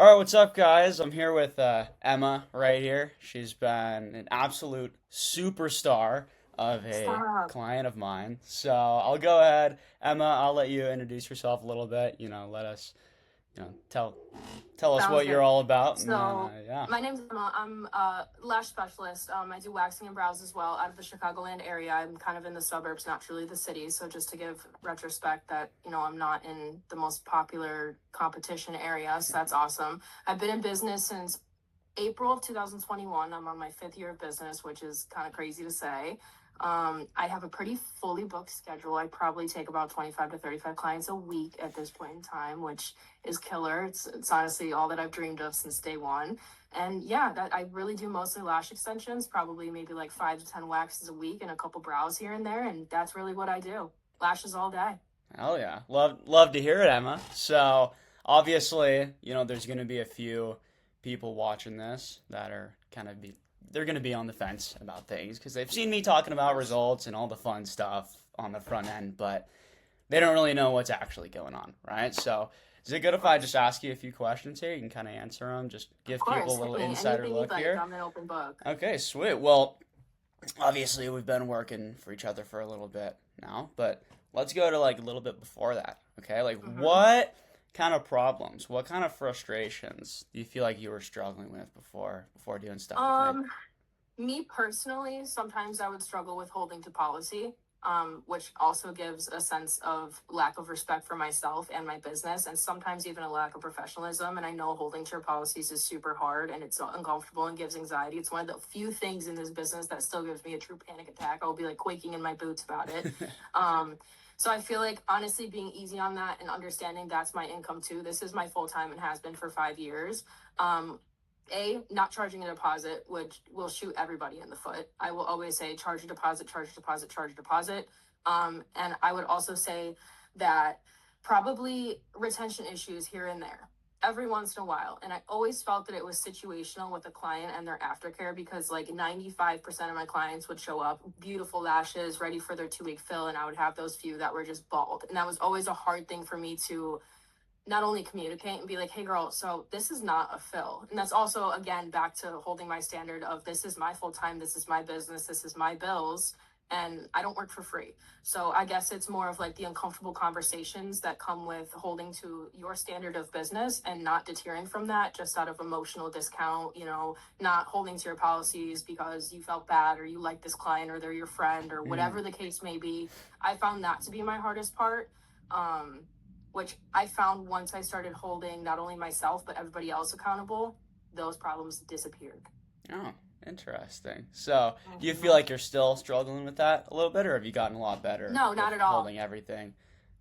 All right, what's up, guys? I'm here with Emma right here. She's been an absolute superstar of a Stop. client of mine. So I'll go ahead, Emma. I'll let you introduce yourself a little bit. Let us, tell us Sounds what you're good. all about, and then So, yeah. my name's Emma. I'm a lash specialist. I do waxing and brows as well out of the Chicagoland area. I'm kind of in the suburbs, not truly the city. So, just to give retrospect that, I'm not in the most popular competition area. So, that's awesome. I've been in business since April of 2021. I'm on my fifth year of business, which is kind of crazy to say. I have a pretty fully booked schedule. I probably take about 25 to 35 clients a week at this point in time, which is killer. It's honestly all that I've dreamed of since day one. And yeah, that I really do mostly lash extensions, probably maybe like 5 to 10 waxes a week and a couple brows here and there. And that's really what I do. Lashes all day. Hell yeah, love to hear it, Emma. So obviously, there's gonna be a few people watching this that are they're gonna be on the fence about things because they've seen me talking Of about course. results and all the fun stuff on the front end, but they don't really know what's actually going on, right? So is it good Of if I course. just ask you a few questions here? You can kind of answer them, just Of give people course. a Hit little me. insider Anything you'd look like. here. I'm an open book. Okay, sweet. Well, obviously we've been working for each other for a little bit now, but let's go to like a little bit before that. Okay, like Mm-hmm. what kind of problems, what kind of frustrations do you feel like you were struggling with before doing stuff with me? Um, Me personally, sometimes I would struggle with holding to policy, which also gives a sense of lack of respect for myself and my business, and sometimes even a lack of professionalism. And I know holding to your policies is super hard and it's uncomfortable and gives anxiety. It's one of the few things in this business that still gives me a true panic attack. I'll be like quaking in my boots about it. Um, so I feel like honestly being easy on that and understanding that's my income too. This is my full time and has been for 5 years. Um, not charging a deposit, which will shoot everybody in the foot. I will always say charge a deposit, charge a deposit, charge a deposit. And I would also say that probably retention issues here and there every once in a while. And I always felt that it was situational with a client and their aftercare because like 95% of my clients would show up, beautiful lashes, ready for their 2 week fill. And I would have those few that were just bald. And that was always a hard thing for me to not only communicate and be like, hey girl, so this is not a fill. And that's also again back to holding my standard of this is my full time, this is my business, this is my bills, and I don't work for free. So I guess it's more of like the uncomfortable conversations that come with holding to your standard of business and not deterring from that just out of emotional discount, not holding to your policies because you felt bad or you like this client or they're your friend or Mm, whatever the case may be. I found that to be my hardest part. Um, which I found once I started holding not only myself but everybody else accountable, those problems disappeared. oh, interesting. So do you feel Mhm. like you're still struggling with that a little bit, or have you gotten a lot better No, with not at all. holding everything?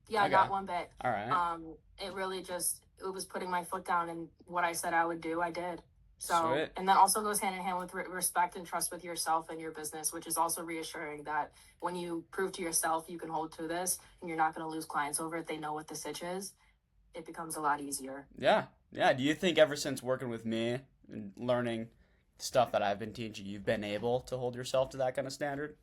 Yeah, Okay, not one bit. all right, It really just it was putting my foot down, and what I said I would do, I did. So, sweet. and that also goes hand in hand with respect and trust with yourself and your business, which is also reassuring that when you prove to yourself you can hold to this and you're not going to lose clients over it, they know what the sitch is, it becomes a lot easier. Yeah, yeah. Do you think ever since working with me and learning stuff that I've been teaching, you've been able to hold yourself to that kind of standard?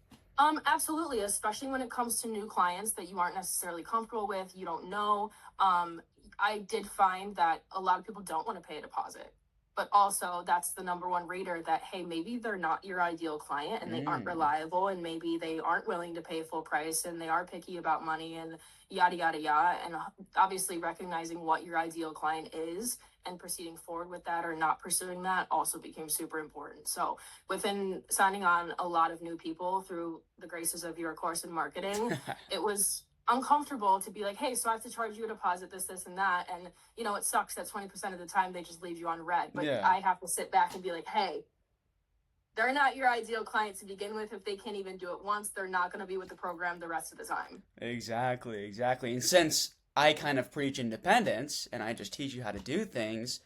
Absolutely, especially when it comes to new clients that you aren't necessarily comfortable with, you don't know. I did find that a lot of people don't want to pay a deposit, but also that's the number one reader that, hey, maybe they're not your ideal client and they aren't Mm, reliable and maybe they aren't willing to pay full price and they are picky about money and yada, yada, yada. And obviously recognizing what your ideal client is and proceeding forward with that or not pursuing that also became super important. So, within signing on a lot of new people through the graces of your course in marketing, it was uncomfortable to be like, hey, so I have to charge you a deposit, this, and that. And, it sucks that 20% of the time they just leave you on red. But yeah, I have to sit back and be like, hey, they're not your ideal client to begin with. If they can't even do it once, they're not going to be with the program the rest of the time. exactly, exactly. And since I kind of preach independence and I just teach you how to do things,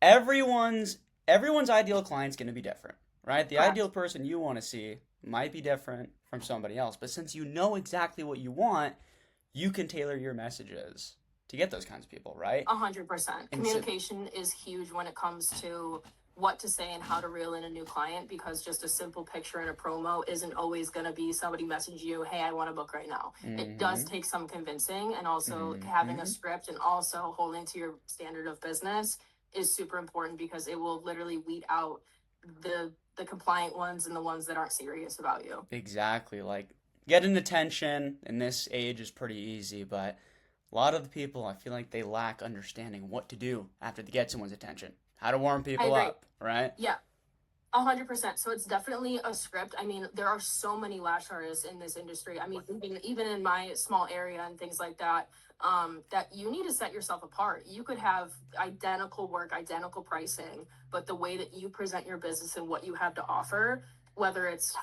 everyone's everyone's ideal client's going to be different, right? The ideal Correct. person you want to see might be different from somebody else, but since you know exactly what you want, you can tailor your messages to get those kinds of people, right? 100%. And so, Communication is huge when it comes to what to say and how to reel in a new client because just a simple picture in a promo isn't always going to be somebody message you, hey, I want to book right now. It does mm-hmm, take some convincing and also having a mm-hmm. script and also holding to your standard of business is super important because it will literally weed out the compliant ones and the ones that aren't serious about you. Exactly. Like getting attention in this age is pretty easy, but a lot of the people, I feel like they lack understanding what to do after they get someone's attention. How to warm I people agree. up, right? Yeah, 100%. So it's definitely a script. I mean, there are so many lash artists in this industry. I mean, even in my small area and things like that, that you need to set yourself apart. You could have identical work, identical pricing, but the way that you present your business and what you have to offer, whether it's,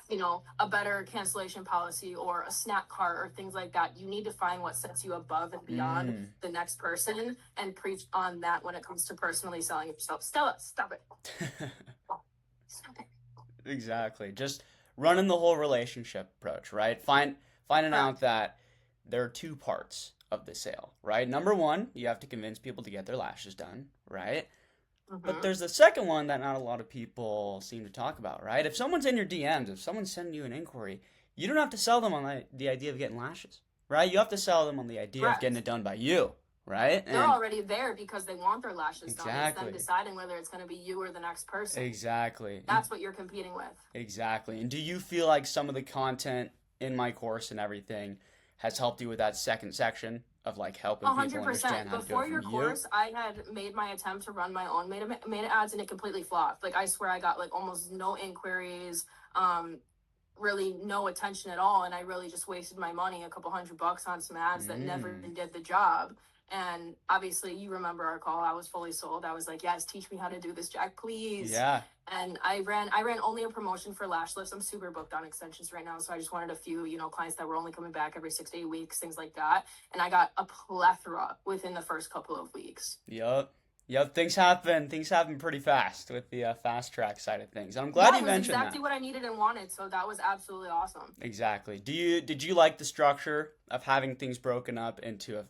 a better cancellation policy or a snack cart or things like that, you need to find what sets you above and beyond Mm. the next person and preach on that when it comes to personally selling yourself. Stella, stop it. Stop it. Exactly. Just running the whole relationship approach, right? Finding Correct. out that there are two parts of the sale, right? Number one, you have to convince people to get their lashes done, right? But Mm-hmm. there's the second one that not a lot of people seem to talk about, right? If someone's in your DMs, if someone's sending you an inquiry, you don't have to sell them on the idea of getting lashes, right? You have to sell them on the idea of getting Correct. it done by you, right? They're And already there because they want their lashes done. It's them exactly, deciding whether it's going to be you or the next person. exactly, and That's what you're competing with. exactly. And do you feel like some of the content in my course and everything has helped you with that second section of like helping people understand 100%. how to do it Before from your you? course, I had made my attempt to run my own meta ads and it completely flopped. Like, I swear I got like almost no inquiries, really no attention at all. And I really just wasted my money, a couple $100 on some ads that never Mm, did the job. And obviously, you remember our call. I was fully sold. I was like, "Yes, teach me how to do this, Jack, please." yeah. And I ran only a promotion for lash lifts. I'm super booked on extensions right now, so I just wanted a few, clients that were only coming back every 6 to 8 weeks, things like that. And I got a plethora within the first couple of weeks. Yep. Yep. Things happen. Things happen pretty fast with the fast track side of things. And I'm glad Yeah, you it was mentioned exactly that. what I needed and wanted, so that was absolutely awesome. Exactly. Did you like the structure of having things broken up into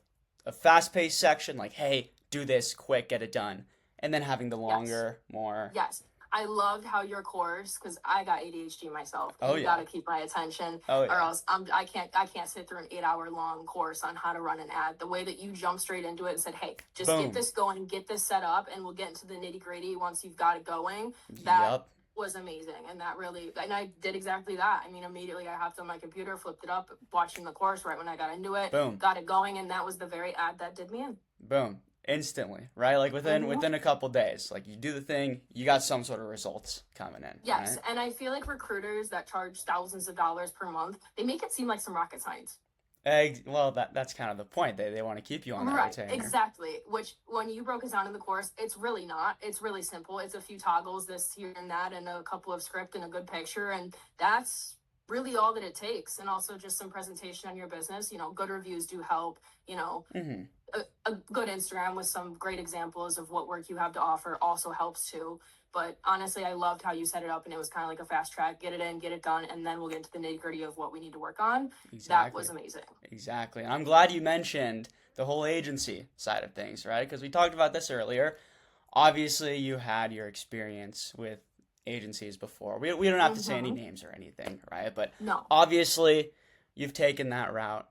a fast paced section, like, hey, do this quick, get it done, and then having the Yes. longer, more. Yes. I loved how your course, because I got ADHD myself, and Oh you got yeah. to keep my attention, Oh or yeah. else I can't sit through an 8 hour long course on how to run an ad. The way that you jumped straight into it and said, "Hey, just get Boom. this going, get this set up, and we'll get into the nitty gritty once you've got it going." That Yep. was amazing, and I did exactly that. I mean, immediately I hopped on my computer, flipped it up, watching the course right when I got into it, Boom. got it going, and that was the very ad that did me in. Boom. Instantly, right? Like Mm-hmm. within a couple days. Like you do the thing, you got some sort of results coming in, Yes, right? and I feel like recruiters that charge thousands of dollars per month, they make it seem like some rocket science. Well, that's kind of the point. They want to keep you on that Right, retainer. exactly. Which, when you broke it down in the course, it's really not. It's really simple. It's a few toggles, this here and that, and a couple of script and a good picture, and that's really all that it takes. And also just some presentation on your business. Good reviews do help. You know, Mm-hmm. a good Instagram with some great examples of what work you have to offer also helps too. But honestly, I loved how you set it up, and it was kind of like a fast track, get it in, get it done, and then we'll get into the nitty gritty of what we need to work on. That Exactly. was amazing. Exactly. And I'm glad you mentioned the whole agency side of things, right? Because we talked about this earlier. Obviously, you had your experience with agencies before. We don't have to say any Mm-hmm. names or anything, right? But No. obviously, you've taken that route.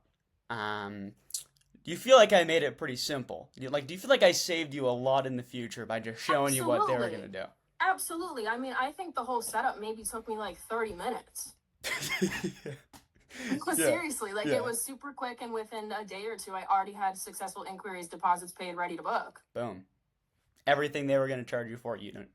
Do you feel like I made it pretty simple? Do you feel like I saved you a lot in the future by just showing you what they were gonna Absolutely. do? Absolutely. I mean, I think the whole setup maybe took me like 30 minutes. Yeah, Seriously, like, it yeah. was super quick, and within a day or two, I already had successful inquiries, deposits paid, ready to book. Boom. Everything they were gonna charge you for, you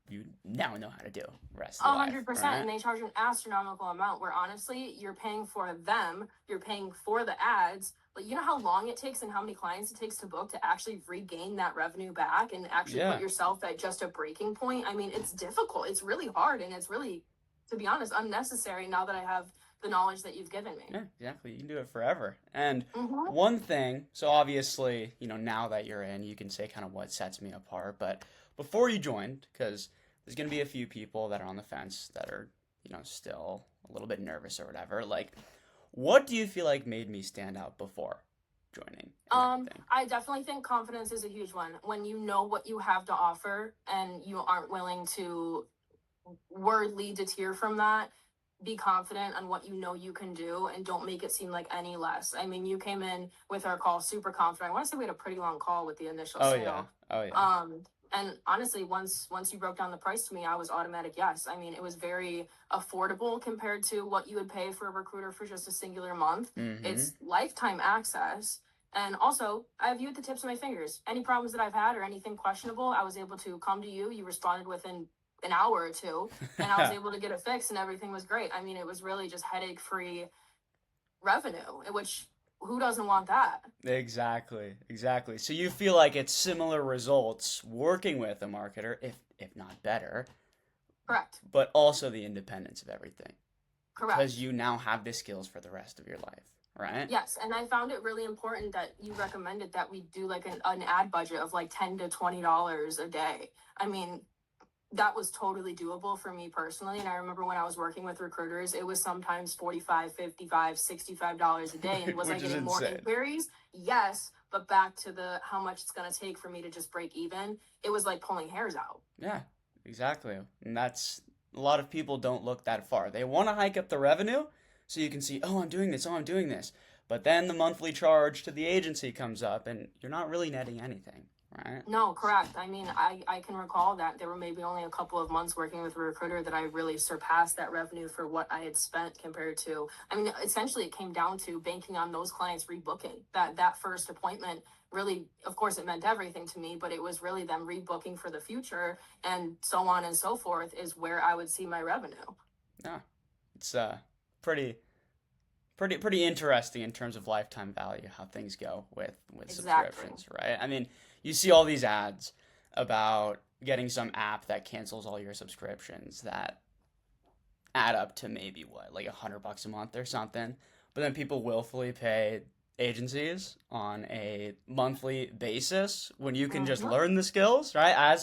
now know how to do the rest of A the life, 100%, right? and they charge an astronomical amount. Where honestly, you're paying for them, you're paying for the ads, but you know how long it takes and how many clients it takes to book to actually regain that revenue back and actually put Yeah. yourself at just a breaking point. I mean, it's difficult. It's really hard, and it's really, to be honest, unnecessary now that I have the knowledge that you've given me. Yeah, exactly. You can do it forever. And Mm-hmm. one thing, so obviously, now that you're in, you can say kind of what sets me apart. But before you joined, because there's going to be a few people that are on the fence that are, still a little bit nervous or whatever. Like, what do you feel like made me stand out before joining and everything? I definitely think confidence is a huge one. When you know what you have to offer and you aren't willing to wordly deter from that, be confident on what you know you can do and don't make it seem like any less. I mean, you came in with our call super confident. I want to say we had a pretty long call with the initial Oh, yeah. sale. Oh, yeah. And honestly, once you broke down the price to me, I was automatic yes. I mean, it was very affordable compared to what you would pay for a recruiter for just a singular month. Mm-hmm. It's lifetime access. And also, I have you at the tips of my fingers. Any problems that I've had or anything questionable, I was able to come to you. You responded within an hour or two, and I was able to get it fixed, and everything was great. I mean, it was really just headache free revenue, which who doesn't want that? Exactly, exactly. So you feel like it's similar results working with a marketer, if not better, Correct. but also the independence of everything because Correct. you now have the skills for the rest of your life, right? Yes, and I found it really important that you recommended that we do like an ad budget of like $10 to $20 a day. I mean, that was totally doable for me personally. And I remember when I was working with recruiters, it was sometimes 45, 55, $65 a day. And was I Which is getting more insane. inquiries? Yes. But back to the how much it's going to take for me to just break even, it was like pulling hairs out. Yeah, exactly. And that's a lot of people don't look that far. They want to hike up the revenue so you can see, oh, I'm doing this, oh, I'm doing this. But then the monthly charge to the agency comes up and you're not really netting anything, right? No, correct. I mean, I can recall that there were maybe only a couple of months working with a recruiter that I really surpassed that revenue for what I had spent compared to, I mean, essentially it came down to banking on those clients rebooking. That first appointment really, of course, it meant everything to me, but it was really them rebooking for the future and so on and so forth is where I would see my revenue. Yeah. It's pretty pretty interesting in terms of lifetime value how things go with Exactly. subscriptions, right? I mean, you see all these ads about getting some app that cancels all your subscriptions that add up to maybe what, like $100 a month or something. But then people willfully pay agencies on a monthly basis when you can just Mm-hmm. learn the skills, right?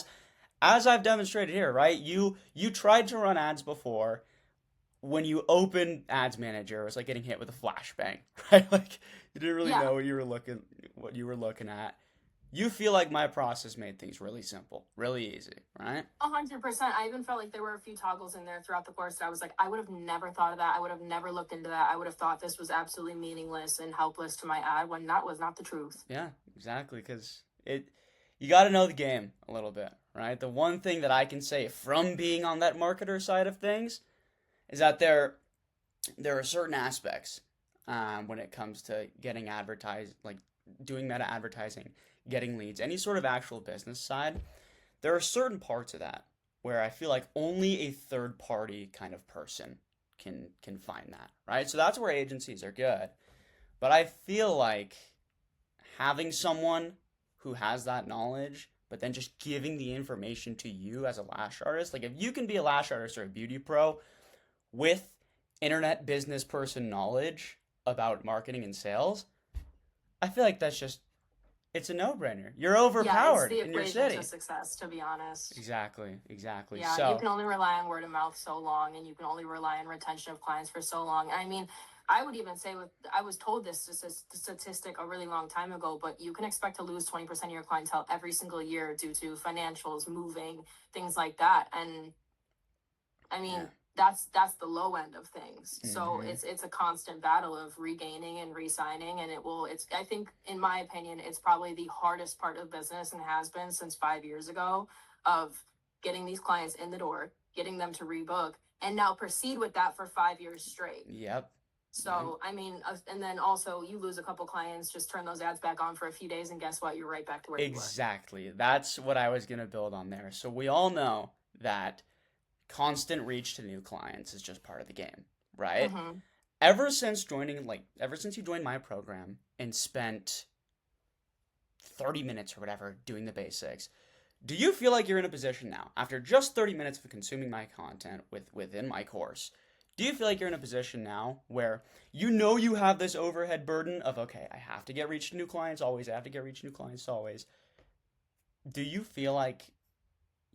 As I've demonstrated here, right? You tried to run ads before. When you open Ads Manager, it was like getting hit with a flashbang, right? Like you didn't really Yeah. know what you were looking at. You feel like my process made things really simple, really easy, right? 100%. I even felt like there were a few toggles in there throughout the course that I was like, I would have never thought of that. I would have never looked into that. I would have thought this was absolutely meaningless and helpless to my ad when that was not the truth. Yeah, exactly. Because you got to know the game a little bit, right? The one thing that I can say from being on that marketer side of things is that there are certain aspects when it comes to getting advertised, like doing meta advertising, getting leads, any sort of actual business side. There are certain parts of that where I feel like only a third party kind of person can find that, right? So that's where agencies are good. But I feel like having someone who has that knowledge, but then just giving the information to you as a lash artist, like if you can be a lash artist or a beauty pro with internet business person knowledge about marketing and sales, I feel like it's a no-brainer. You're Yeah, it's overpowered the in your equation to city. success, to be honest. Exactly, exactly. Yeah, you So, can only rely on word of mouth so long, and you can only rely on retention of clients for so long. I mean, I would even say I was told this statistic a really long time ago, but you can expect to lose 20% of your clientele every single year due to financials, moving, things like that. And I yeah. mean, that's the low end of things. So Mm-hmm. it's a constant battle of regaining and re-signing, and it's I think in my opinion it's probably the hardest part of business and has been since 5 years ago of getting these clients in the door, getting them to rebook, and now proceed with that for 5 years straight. Yep. Yep. So I mean, and then also you lose a couple clients, just turn those ads back on for a few days, and guess what? You're right back to where you were. Exactly. That's what I was going to build on there. So we all know that constant reach to new clients is just part of the game, right? Mm-hmm. Ever since you joined my program and spent 30 minutes or whatever doing the basics, do you feel like you're in a position now, after just 30 minutes of consuming my content within my course, do you feel like you're in a position now where you know you have this overhead burden of, okay, I have to get reach to new clients always, I have to get reach to new clients always. Do you feel like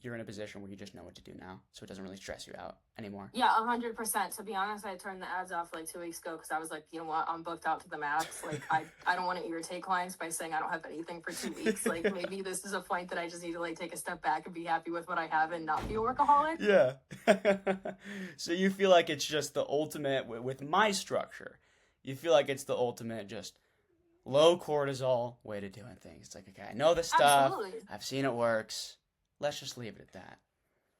you're in a position where you just know what to do now, so it doesn't really stress you out anymore? Yeah, 100%. To be honest, I turned the ads off like 2 weeks ago because I was like, you know what, I'm booked out to the max. Like, I don't want to irritate clients by saying I don't have anything for 2 weeks. Like, maybe this is a point that I just need to like take a step back and be happy with what I have and not be a workaholic. Yeah. So you feel like it's just the ultimate with my structure. You feel like it's the ultimate just low cortisol way to doing things. It's like, okay, I know this stuff. Absolutely. I've seen it works. Let's just leave it at that.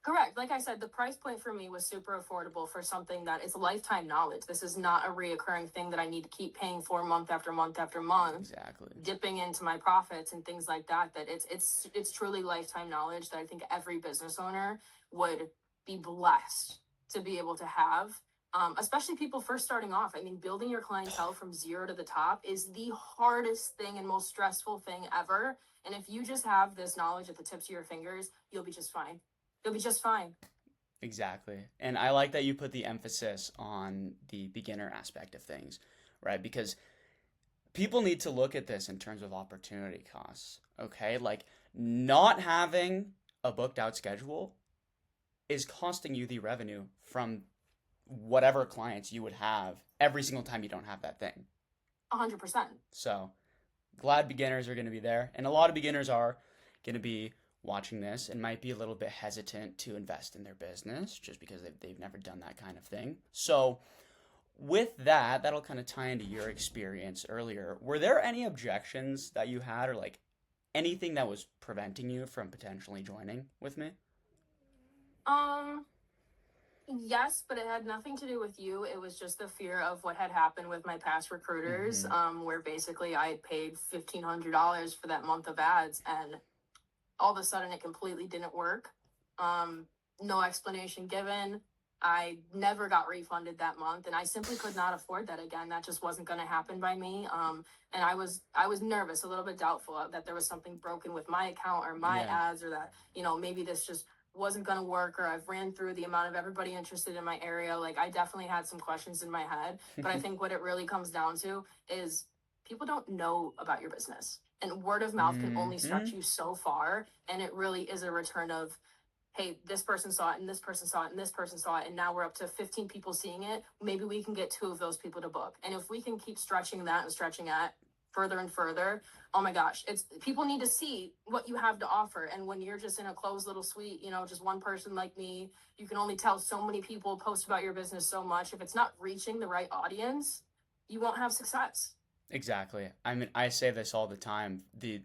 Correct. Like I said, the price point for me was super affordable for something that is lifetime knowledge. This is not a reoccurring thing that I need to keep paying for month after month after month, Exactly. dipping into my profits and things like that. That it's truly lifetime knowledge that I think every business owner would be blessed to be able to have. Especially people first starting off. I mean, building your clientele from zero to the top is the hardest thing and most stressful thing ever. And if you just have this knowledge at the tips of your fingers, you'll be just fine. You'll be just fine. Exactly. And I like that you put the emphasis on the beginner aspect of things, right? Because people need to look at this in terms of opportunity costs, okay? Like, not having a booked out schedule is costing you the revenue from whatever clients you would have every single time you don't have that thing. 100%. So, glad beginners are going to be there. And a lot of beginners are going to be watching this and might be a little bit hesitant to invest in their business just because they've never done that kind of thing. So, with that, that'll kind of tie into your experience earlier. Were there any objections that you had or like anything that was preventing you from potentially joining with me? Um, yes, but it had nothing to do with you. It was just the fear of what had happened with my past recruiters, Mm-hmm. where basically I had paid $1,500 for that month of ads, and all of a sudden it completely didn't work. No explanation given. I never got refunded that month, and I simply could not afford that again. That just wasn't going to happen by me. And I was nervous, a little bit doubtful that there was something broken with my account or my Yeah. ads, or that maybe this just wasn't going to work, or I've ran through the amount of everybody interested in my area. Like, I definitely had some questions in my head, but I think what it really comes down to is people don't know about your business, and word of mouth can only stretch Mm-hmm. you so far. And it really is a return of, hey, this person saw it and this person saw it and this person saw it, and now we're up to 15 people seeing it. Maybe we can get 2 of those people to book. And if we can keep stretching that and stretching that further and further, oh my gosh, it's people need to see what you have to offer. And when you're just in a closed little suite, just one person like me, you can only tell so many people, post about your business so much. If it's not reaching the right audience, you won't have success. Exactly. I mean, I say this all the time. The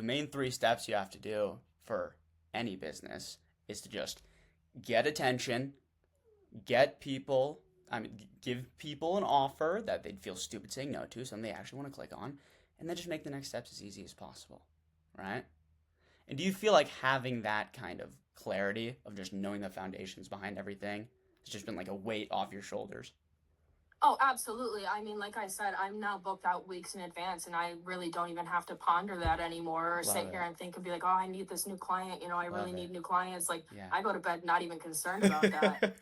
main 3 steps you have to do for any business is to just get attention, get people, I mean, give people an offer that they'd feel stupid saying no to, something they actually want to click on, and then just make the next steps as easy as possible, right? And do you feel like having that kind of clarity of just knowing the foundations behind everything has just been like a weight off your shoulders? Oh, absolutely. I mean, like I said, I'm now booked out weeks in advance, and I really don't even have to ponder that anymore, or Love sit here it. and think and be like, oh, I need this new client. I really Love it. need new clients. Like, Yeah. I go to bed not even concerned about that.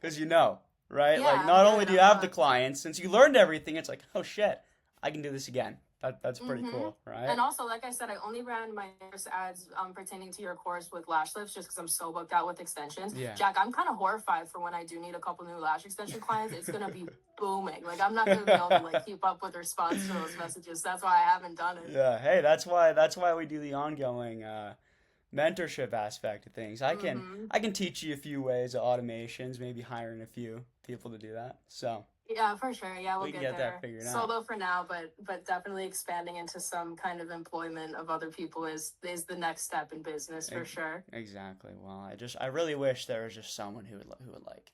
Because right? Like, Yeah, I'm not only good. do you I'm have the booked. clients, since you learned everything, it's like, oh shit, I can do this again. That's pretty Mm-hmm. cool, right? And also, like I said, I only ran my first ads pertaining to your course with lash lifts just because I'm so booked out with extensions. Yeah. Jack, I'm kind of horrified for when I do need a couple new lash extension clients. It's going to be booming. Like, I'm not going to be able to like keep up with response to those messages. That's why I haven't done it. Yeah. Hey, that's why we do the ongoing mentorship aspect of things. Mm-hmm. I can teach you a few ways of automations, maybe hiring a few people to do that. So Yeah, for sure. Yeah, we'll we can get get there. that figured out. Solo for now, but definitely expanding into some kind of employment of other people is the next step in business for sure. Exactly. Well, I really wish there was just someone who would like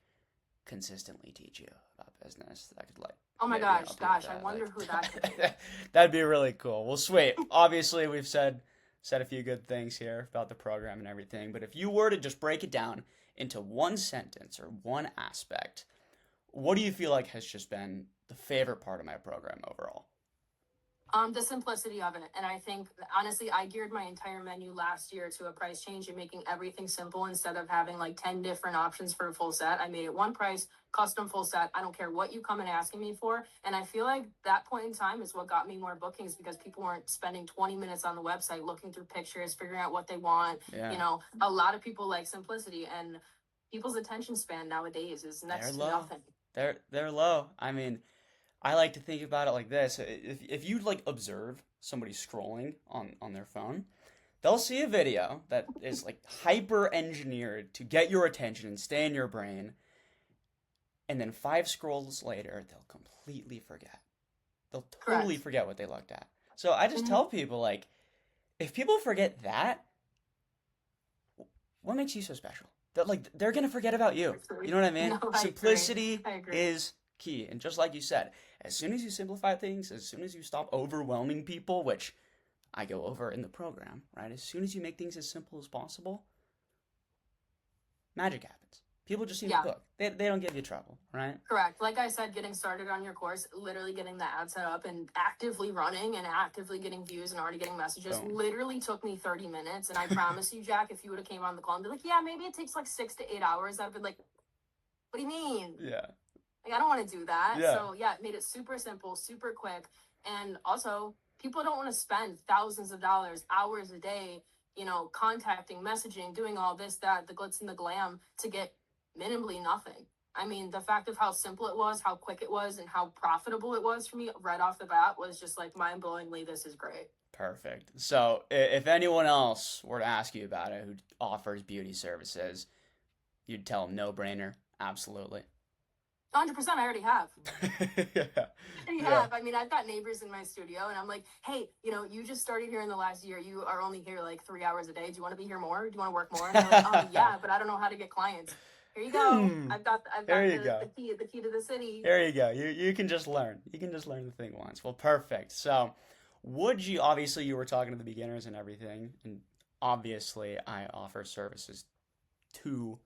consistently teach you about business that could like Oh my maybe gosh, help you with gosh, I that. wonder Like, who that could be. that'd be really cool. Well, sweet. Obviously, we've said a few good things here about the program and everything, but if you were to just break it down into one sentence or one aspect, what do you feel like has just been the favorite part of my program overall? The simplicity of it. And I think, honestly, I geared my entire menu last year to a price change and making everything simple instead of having like 10 different options for a full set. I made it one price, custom full set. I don't care what you come and asking me for. And I feel like that point in time is what got me more bookings because people weren't spending 20 minutes on the website looking through pictures, figuring out what they want. Yeah. A lot of people like simplicity, and people's attention span nowadays is next to nothing. They're low. I mean, I like to think about it like this. If you like observe somebody scrolling on their phone, they'll see a video that is like hyper engineered to get your attention and stay in your brain, and then 5 scrolls later, they'll completely forget. They'll totally Correct. forget what they looked at. So I just Mhm. tell people like, if people forget that, what makes you so special? That like they're gonna forget about you. You know what I mean? No, I agree. Simplicity I agree. is key. And just like you said, as soon as you simplify things, as soon as you stop overwhelming people, which I go over in the program, right? As soon as you make things as simple as possible, magic happens. People just seem to Yeah. book. They don't give you trouble, right? Correct. Like I said, getting started on your course, literally getting the ad set up and actively running and actively getting views and already getting messages Boom. literally took me 30 minutes. And I promise you, Jack, if you would have came on the call and be like, yeah, maybe it takes like 6 to 8 hours, I'd be like, what do you mean? Yeah. Like, I don't want to do that. Yeah. So yeah, it made it super simple, super quick. And also, people don't want to spend thousands of dollars, hours a day, contacting, messaging, doing all this, that, the glitz and the glam to get minimally nothing. I mean, the fact of how simple it was, how quick it was, and how profitable it was for me right off the bat was just like mind-blowingly, this is great. Perfect. So if anyone else were to ask you about it who offers beauty services, you'd tell them no brainer. Absolutely. 100%, I already have. Yeah. I already have. I mean, I've got neighbors in my studio, and I'm like, hey, you just started here in the last year. You are only here like 3 hours a day. Do you want to be here more? Do you want to work more? And they're like, yeah, but I don't know how to get clients. Here you go. I've got the key to the city. There you go. You can just learn. You can just learn the thing once. Well, perfect. So, obviously you were talking to the beginners and everything, and obviously I offer services to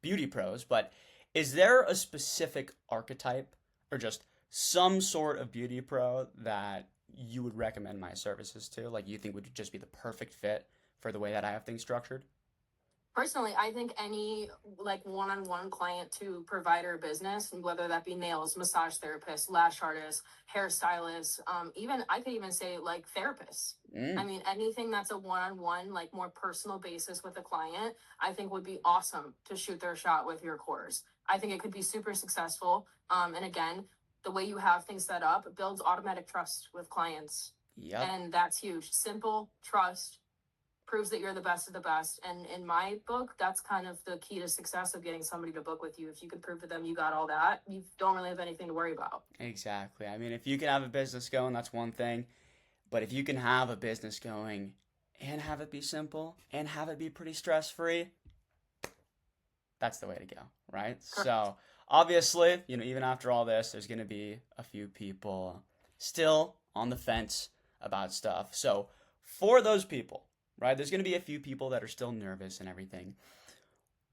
beauty pros, but is there a specific archetype or just some sort of beauty pro that you would recommend my services to? Like you think would just be the perfect fit for the way that I have things structured? Personally, I think any like one-on-one client to provider business, whether that be nails, massage therapist, lash artist, hairstylist, I could even say like therapists. I mean, anything that's a one-on-one, like more personal basis with a client, I think would be awesome to shoot their shot with your course. I think it could be super successful. And again, the way you have things set up builds automatic trust with clients. Yep. And that's huge. Simple trust proves that you're the best of the best. And in my book, that's kind of the key to success of getting somebody to book with you. If you could prove to them you got all that, you don't really have anything to worry about. Exactly. I mean, if you can have a business going, that's one thing. But if you can have a business going and have it be simple and have it be pretty stress-free, that's the way to go, right? Correct. So obviously, even after all this, there's going to be a few people still on the fence about stuff. So for those people, right, there's going to be a few people that are still nervous and everything.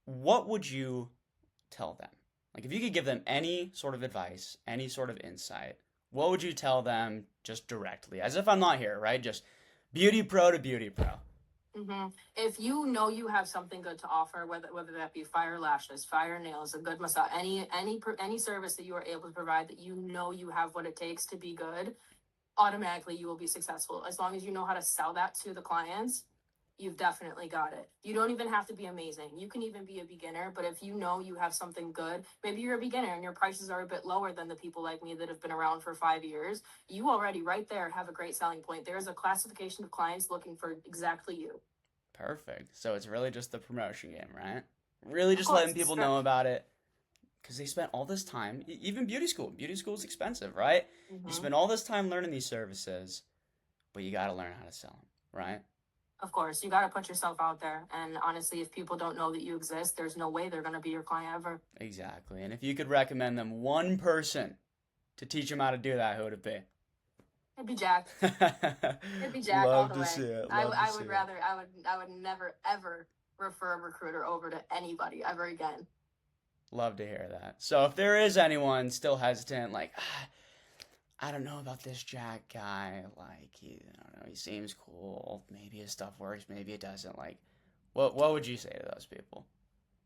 What would you tell them? Like if you could give them any sort of advice, any sort of insight, what would you tell them just directly? As if I'm not here, right? Just beauty pro to beauty pro. Mm-hmm. If you know you have something good to offer, whether that be fire lashes, fire nails, a good massage, any service that you are able to provide that you know you have what it takes to be good, automatically you will be successful. As long as you know how to sell that to the clients, you've definitely got it. You don't even have to be amazing. You can even be a beginner, but if you know you have something good, maybe you're a beginner and your prices are a bit lower than the people like me that have been around for 5 years, you already right there have a great selling point. There's a classification of clients looking for exactly you. Perfect. So it's really just the promotion game, right? Really just Of course, letting people know about it because they spent all this time, even beauty school. Beauty school is expensive, right? Mm-hmm. You spend all this time learning these services, but you got to learn how to sell them, right? Of course, you got to put yourself out there. And honestly, if people don't know that you exist, there's no way they're going to be your client ever. Exactly. And if you could recommend them one person to teach them how to do that, who would it be? It'd be Jack. It'd be Jack all the way. See it. I would never, ever refer a recruiter over to anybody ever again. Love to hear that. So if there is anyone still hesitant, like, I don't know about this Jack guy, like, I don't know, he seems cool, maybe his stuff works, maybe it doesn't, like, what would you say to those people?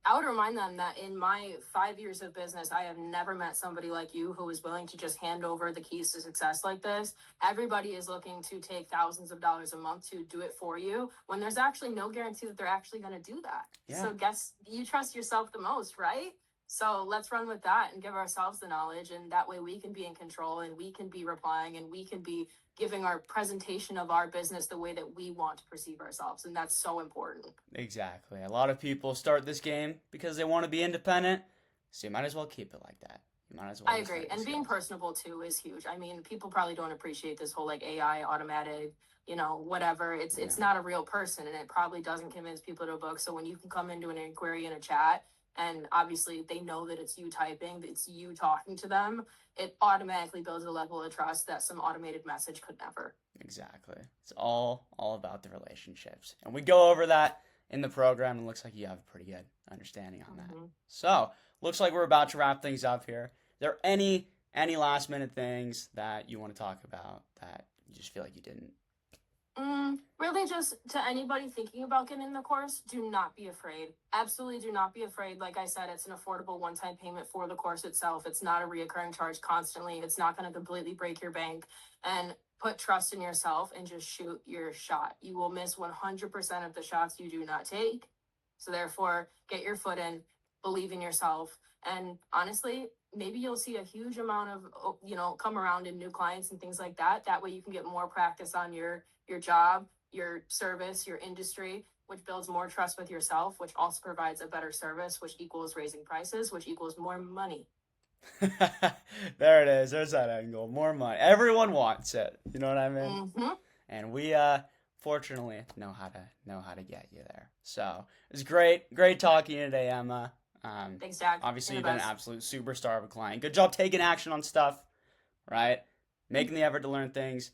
I would remind them that in my 5 years of business, I have never met somebody like you who is willing to just hand over the keys to success like this. Everybody is looking to take thousands of dollars a month to do it for you when there's actually no guarantee that they're actually going to do that. Yeah. So guess you trust yourself the most, right? So let's run with that and give ourselves the knowledge, and that way we can be in control and we can be replying and we can be giving our presentation of our business the way that we want to perceive ourselves. And that's so important. Exactly. A lot of people start this game because they want to be independent, so you might as well keep it like that. You might as well I just agree. learn the And being skills. personable too is huge. I mean, people probably don't appreciate this whole like AI automated, whatever. It's Yeah, not a real person and it probably doesn't convince people to book. So when you can come into an inquiry in a chat and obviously they know that it's you typing, that it's you talking to them, it automatically builds a level of trust that some automated message could never. exactly. It's all about the relationships, and we go over that in the program. And it looks like you have a pretty good understanding on that. Mm-hmm. So looks like we're about to wrap things up here. Are there any last minute things that you want to talk about that you just feel like you didn't? Really, just to anybody thinking about getting in the course, do not be afraid. Absolutely do not be afraid. Like I said, it's an affordable one time payment for the course itself. It's not a reoccurring charge constantly. It's not going to completely break your bank. And put trust in yourself and just shoot your shot. You will miss 100% of the shots you do not take. So, therefore, get your foot in, believe in yourself. And honestly, maybe you'll see a huge amount of, come around in new clients and things like that. That way you can get more practice on your job, your service, your industry, which builds more trust with yourself, which also provides a better service, which equals raising prices, which equals more money. There it is. There's that angle. More money. Everyone wants it. You know what I mean? Mm-hmm. And we fortunately know how to get you there. So it was great talking to you today, Emma. Thanks, Jack. Obviously You're you've the been an best. absolute superstar of a client. Good job taking action on stuff, right? Making the effort to learn things.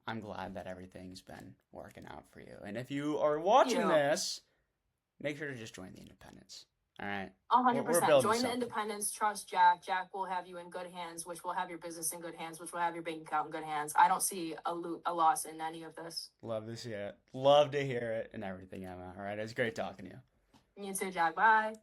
I'm glad that everything's been working out for you. And if you are watching You. this, make sure to just join the independents. All right, we're 100%. building Join the something. independents. Trust Jack. Jack will have you in good hands, which will have your business in good hands, which will have your bank account in good hands. I don't see a loss in any of this. Love to see it. Love to hear it and everything, Emma. All right, it's great talking to you. You too, Jack. Bye.